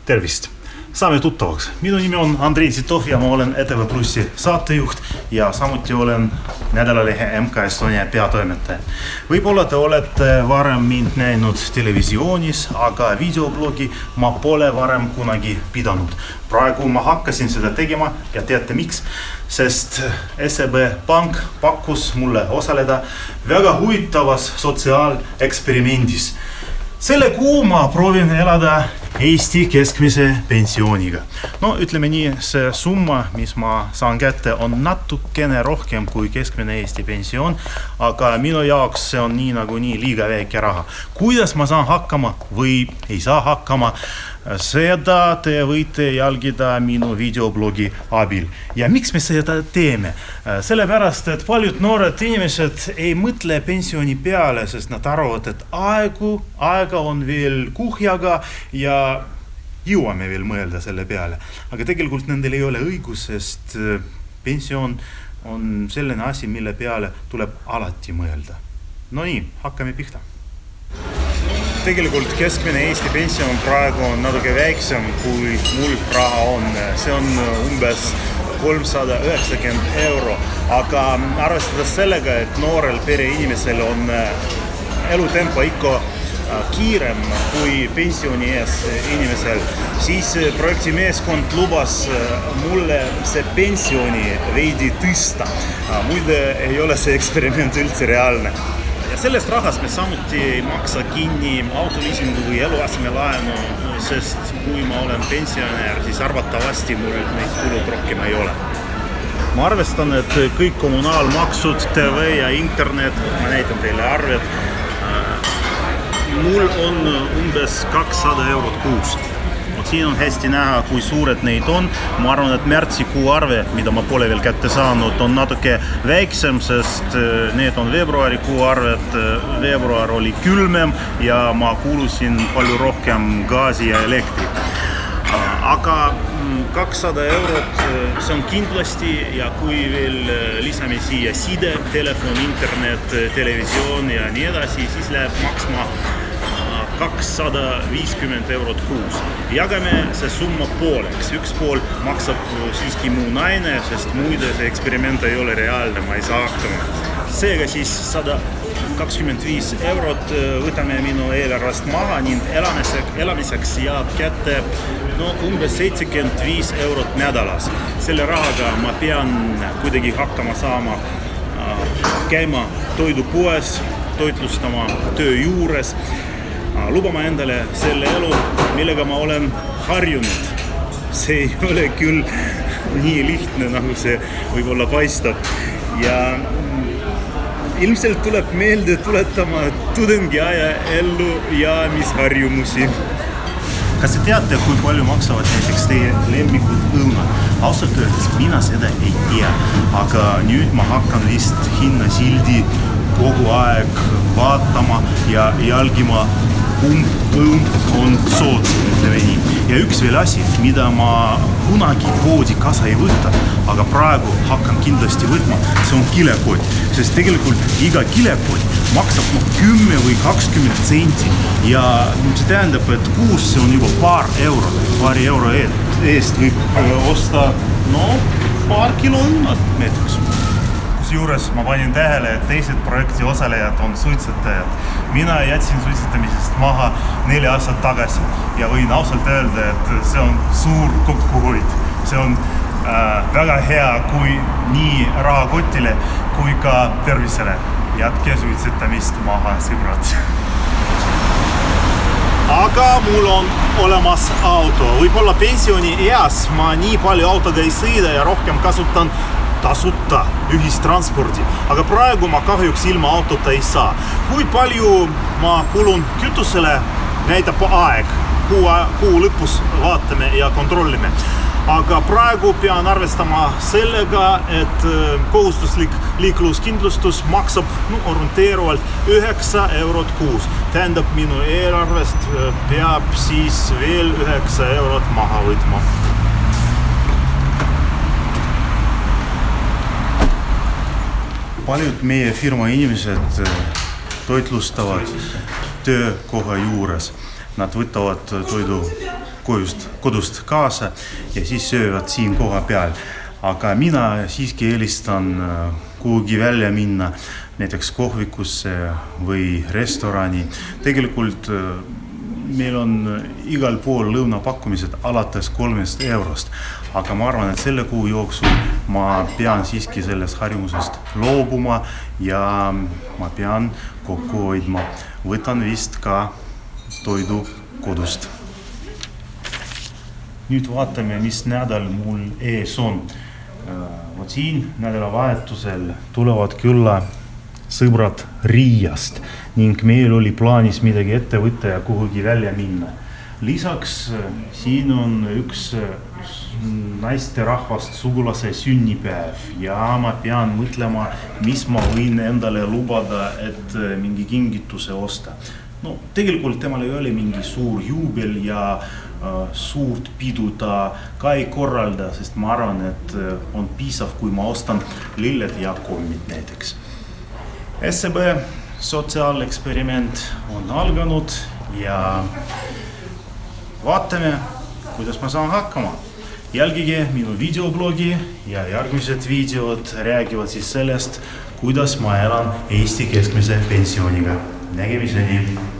Tervist! Saame tuttavaks. Minu nimi on Andrei Zitov ja ma olen ETV Plussi saatejuht ja samuti olen nädalalehe MK Estonia peatoimetaja. Võib-olla te olete varem mind näinud televisioonis, aga videoblogi ma pole varem kunagi pidanud. Praegu ma hakkasin seda tegema ja teate miks? Sest SEB Pank pakkus mulle osaleda väga huvitavas sotsiaaleksperimendis. Selle kuu ma proovin elada Eesti keskmise pensioniga. No ütleme nii, see summa, mis ma saan kätte, on natukene rohkem kui keskmine Eesti pension, aga minu jaoks see on nii liiga väike raha. Kuidas ma saan hakkama või ei saa hakkama, seda te võite jälgida minu videoblogi abil. Ja miks me seda teeme? Sellepärast, et paljud noored inimesed ei mõtle pensioni peale, sest nad arvavad, et aega on veel kuhjaga ja jõuame veel mõelda selle peale. Aga tegelikult nendel ei ole õigus, sest pension on selline asi, mille peale tuleb alati mõelda. No nii, hakkame pihta. Tegelikult keskmine Eesti pension praegu on natuke väiksem kui mul raha on. See on umbes 390 €, aga arvestades sellega, et noorel pere inimesel on elutempo ikka kiirem kui pensioni ees inimesel, siis projekti meeskond lubas mulle see pensioni veidi tõsta. Muide ei ole see eksperiment üldse reaalne. Ja sellest rahast me samuti ei maksa kinni autoliisingu või eluasemelaenu, sest kui ma olen pensionär, siis arvatavasti mul neid kulud rohkem ei ole. Ma arvestan, et kõik kommunaalmaksud, TV ja internet, ma näitan teile arved, mul on umbes 200 € kuus. Siin on hästi näha, kui suured neid on. Ma arvan, et märtsikuu arve, mida ma pole veel kätte saanud, on natuke väiksem, sest need on veebruarikuu arved. Veebruar oli külmem ja ma kulusin palju rohkem gaasi ja elektri. Aga 200 €, see on kindlasti ja kui veel lisame siia side, telefon, internet, televisioon ja nii edasi, siis läheb maksma 250 € kuus. Jagame see summa pooleks. Üks pool maksab siiski muu naine, sest muide see eksperiment ei ole reaalne, ma ei saa hakkama. Seega siis 125 € võtame minu eelarvest maha ning elamiseks jääb kätte umbes 75 € nädalas. Selle rahaga ma pean kuidagi hakkama saama, käima toidupoes, toitlustama töö juures, lubama endale selle elu, millega ma olen harjunud. See ei ole küll nii lihtne, nagu see võib-olla paistab. Ja ilmselt tuleb meelde tuletama tudengiaja ellu ja mis harjumusi. Kas te teate, kui palju maksavad näiteks teie lemmikud õunad? Ausalt öeldes mina seda ei tea, aga nüüd ma hakkan vist hinnasildi kogu aeg vaatama ja jälgima, õun on soodsam, ütleme nii. Ja üks veel asi, mida ma kunagi poodi kasa ei võtta, aga praegu hakkan kindlasti võtma, see on kilekott. Sest tegelikult iga kilekott maksab 10 või 20 senti ja see tähendab, et kuus see on juba paari euro eest võib osta paar kilo õunat näiteks. Kusjuures ma panin tähele, et teised projekti osalejad on suitsetajad. Mina jätsin suitsetamisest maha 4 aastat tagasi ja võin ausalt öelda, et see on suur kokkuhoid. See on väga hea kui nii rahakotile kui ka tervisele. Jätke suitsetamist maha, sõbrad. Aga mul on olemas auto. Võib-olla pensioni eas ma nii palju autoga ei sõida ja rohkem kasutan tasuta ühistranspordi. Aga praegu ma kahjuks ilma autota ei saa. Kui palju ma kulun kütusele, näitab aeg. Kuu lõpus vaatame ja kontrollime. Aga praegu pean arvestama sellega, et kohustuslik liikluskindlustus maksab orienteeruvalt 9 € kuus. Tähendab, minu eelarvest peab siis veel 9 € maha võtma. Paljud meie firma inimesed toitlustavad töökoha juures. nad võtavad toidu kodust kaasa ja siis söövad siin koha peal. Aga mina siiski eelistan kuhugi välja minna, näiteks kohvikusse või restorani. Tegelikult meil on igal pool lõunapakkumised alates 3 eurost, aga ma arvan, et selle kuu jooksul ma pean siiski sellest harjumusest loobuma ja ma pean kokku hoidma. Võtan vist ka toidu kodust. Nüüd vaatame, mis nädal mul ees on. Vot siin nädalavahetusel tulevad külla sõbrad Riiast ning meil oli plaanis midagi ette võtta ja kuhugi välja minna. Lisaks siin on üks naisterahvast sugulase sünnipäev ja ma pean mõtlema, mis ma võin endale lubada, et mingi kingituse osta. No, tegelikult temal ei ole mingi suur juubel ja suurt pidu ta ka ei korralda, sest ma arvan, et on piisav, kui ma ostan lilled ja kommid näiteks. SEB sotsiaaleksperiment on alganud ja vaatame, kuidas ma saan hakkama. Jälgige minu videoblogi ja järgmised videod räägivad siis sellest, kuidas ma elan Eesti keskmise pensioniga. Nägemiseni!